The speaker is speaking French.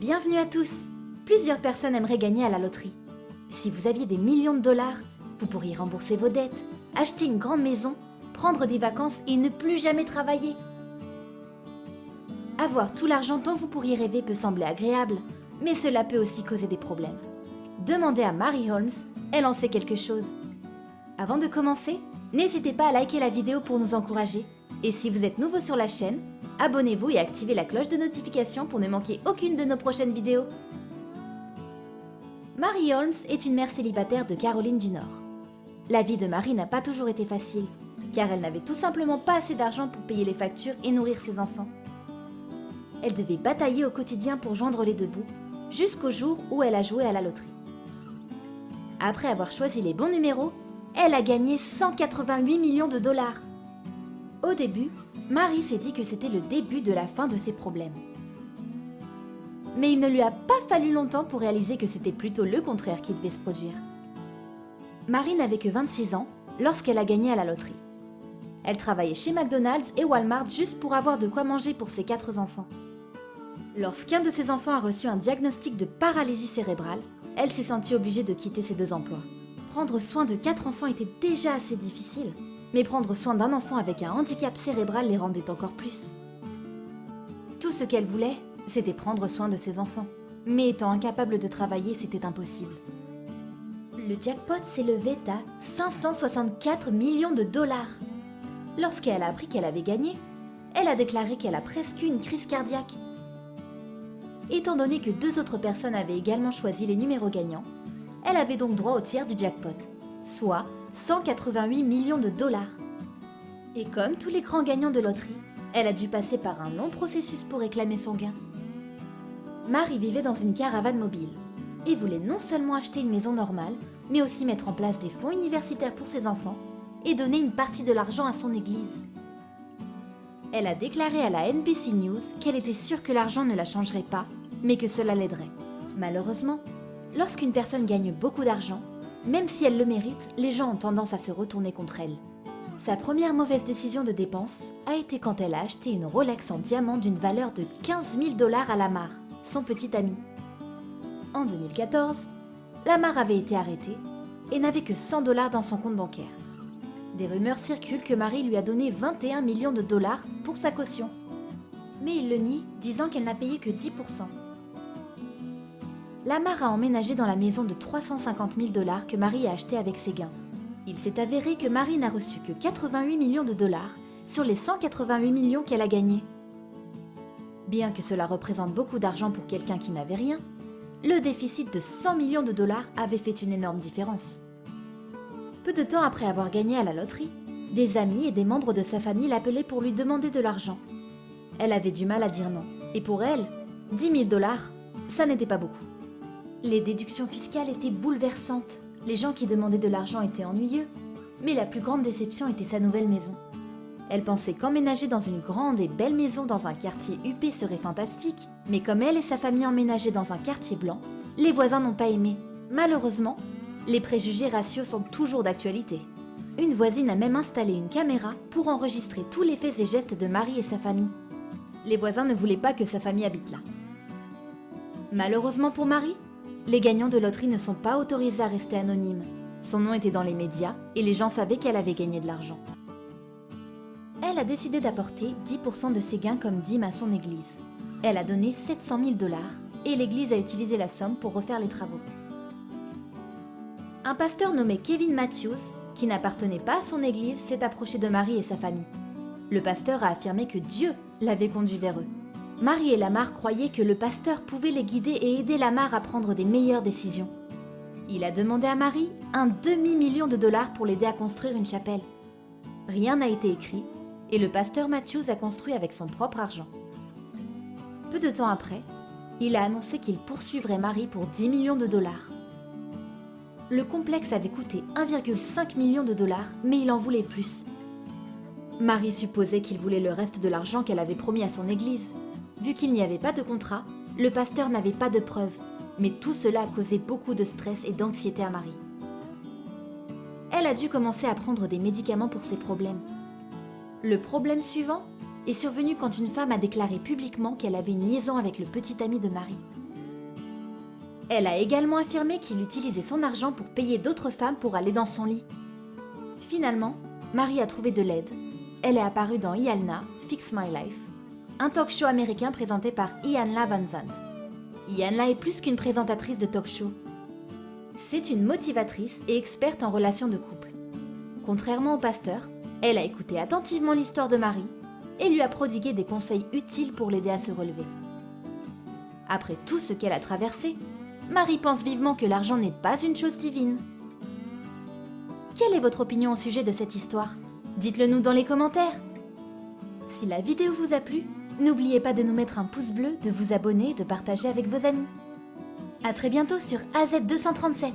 Bienvenue à tous! Plusieurs personnes aimeraient gagner à la loterie. Si vous aviez des millions de dollars, vous pourriez rembourser vos dettes, acheter une grande maison, prendre des vacances et ne plus jamais travailler. Avoir tout l'argent dont vous pourriez rêver peut sembler agréable, mais cela peut aussi causer des problèmes. Demandez à Mary Holmes, elle en sait quelque chose. Avant de commencer, n'hésitez pas à liker la vidéo pour nous encourager. Et si vous êtes nouveau sur la chaîne, abonnez-vous et activez la cloche de notification pour ne manquer aucune de nos prochaines vidéos. Mary Holmes est une mère célibataire de Caroline du Nord. La vie de Mary n'a pas toujours été facile, car elle n'avait tout simplement pas assez d'argent pour payer les factures et nourrir ses enfants. Elle devait batailler au quotidien pour joindre les deux bouts, jusqu'au jour où elle a joué à la loterie. Après avoir choisi les bons numéros, elle a gagné 188 millions de dollars. Au début, Mary s'est dit que c'était le début de la fin de ses problèmes. Mais il ne lui a pas fallu longtemps pour réaliser que c'était plutôt le contraire qui devait se produire. Mary n'avait que 26 ans lorsqu'elle a gagné à la loterie. Elle travaillait chez McDonald's et Walmart juste pour avoir de quoi manger pour ses 4 enfants. Lorsqu'un de ses enfants a reçu un diagnostic de paralysie cérébrale, elle s'est sentie obligée de quitter ses 2 emplois. Prendre soin de 4 enfants était déjà assez difficile, mais prendre soin d'un enfant avec un handicap cérébral les rendait encore plus. Tout ce qu'elle voulait, c'était prendre soin de ses enfants. Mais étant incapable de travailler, c'était impossible. Le jackpot s'élevait à 564 millions de dollars. Lorsqu'elle a appris qu'elle avait gagné, elle a déclaré qu'elle a presque eu une crise cardiaque. Étant donné que 2 autres personnes avaient également choisi les numéros gagnants, elle avait donc droit au tiers du jackpot, soit 188 millions de dollars. Et comme tous les grands gagnants de loterie, elle a dû passer par un long processus pour réclamer son gain. Mary vivait dans une caravane mobile et voulait non seulement acheter une maison normale, mais aussi mettre en place des fonds universitaires pour ses enfants et donner une partie de l'argent à son église. Elle a déclaré à la NBC News qu'elle était sûre que l'argent ne la changerait pas, mais que cela l'aiderait. Malheureusement, lorsqu'une personne gagne beaucoup d'argent, même si elle le mérite, les gens ont tendance à se retourner contre elle. Sa première mauvaise décision de dépense a été quand elle a acheté une Rolex en diamant d'une valeur de 15 000 $ à Lamar, son petit ami. En 2014, Lamar avait été arrêté et n'avait que 100 $ dans son compte bancaire. Des rumeurs circulent que Mary lui a donné 21 millions de dollars pour sa caution. Mais il le nie, disant qu'elle n'a payé que 10%. Lamar a emménagé dans la maison de 350 000 $ que Mary a achetée avec ses gains. Il s'est avéré que Mary n'a reçu que 88 millions de dollars sur les 188 millions qu'elle a gagnés. Bien que cela représente beaucoup d'argent pour quelqu'un qui n'avait rien, le déficit de 100 millions de dollars avait fait une énorme différence. Peu de temps après avoir gagné à la loterie, des amis et des membres de sa famille l'appelaient pour lui demander de l'argent. Elle avait du mal à dire non, et pour elle, 10 000 $, ça n'était pas beaucoup. Les déductions fiscales étaient bouleversantes, les gens qui demandaient de l'argent étaient ennuyeux, mais la plus grande déception était sa nouvelle maison. Elle pensait qu'emménager dans une grande et belle maison dans un quartier huppé serait fantastique, mais comme elle et sa famille emménageaient dans un quartier blanc, les voisins n'ont pas aimé. Malheureusement, les préjugés raciaux sont toujours d'actualité. Une voisine a même installé une caméra pour enregistrer tous les faits et gestes de Mary et sa famille. Les voisins ne voulaient pas que sa famille habite là. Malheureusement pour Mary, les gagnants de loterie ne sont pas autorisés à rester anonymes. Son nom était dans les médias et les gens savaient qu'elle avait gagné de l'argent. Elle a décidé d'apporter 10% de ses gains comme dîme à son église. Elle a donné 700 000 $ et l'église a utilisé la somme pour refaire les travaux. Un pasteur nommé Kevin Matthews, qui n'appartenait pas à son église, s'est approché de Mary et sa famille. Le pasteur a affirmé que Dieu l'avait conduit vers eux. Mary et Lamar croyaient que le pasteur pouvait les guider et aider Lamar à prendre des meilleures décisions. Il a demandé à Mary un demi-million de dollars pour l'aider à construire une chapelle. Rien n'a été écrit et le pasteur Matthews a construit avec son propre argent. Peu de temps après, il a annoncé qu'il poursuivrait Mary pour 10 millions de dollars. Le complexe avait coûté 1,5 million de dollars, mais il en voulait plus. Mary supposait qu'il voulait le reste de l'argent qu'elle avait promis à son église. Vu qu'il n'y avait pas de contrat, le pasteur n'avait pas de preuves, mais tout cela a causé beaucoup de stress et d'anxiété à Mary. Elle a dû commencer à prendre des médicaments pour ses problèmes. Le problème suivant est survenu quand une femme a déclaré publiquement qu'elle avait une liaison avec le petit ami de Mary. Elle a également affirmé qu'il utilisait son argent pour payer d'autres femmes pour aller dans son lit. Finalement, Marie a trouvé de l'aide. Elle est apparue dans Iyanla, Fix My Life, un talk-show américain présenté par Iyanla Vanzant. Iyanla est plus qu'une présentatrice de talk-show. C'est une motivatrice et experte en relations de couple. Contrairement au pasteur, elle a écouté attentivement l'histoire de Marie et lui a prodigué des conseils utiles pour l'aider à se relever. Après tout ce qu'elle a traversé, Marie pense vivement que l'argent n'est pas une chose divine. Quelle est votre opinion au sujet de cette histoire? Dites-le nous dans les commentaires. Si la vidéo vous a plu, n'oubliez pas de nous mettre un pouce bleu, de vous abonner et de partager avec vos amis. À très bientôt sur AZ237.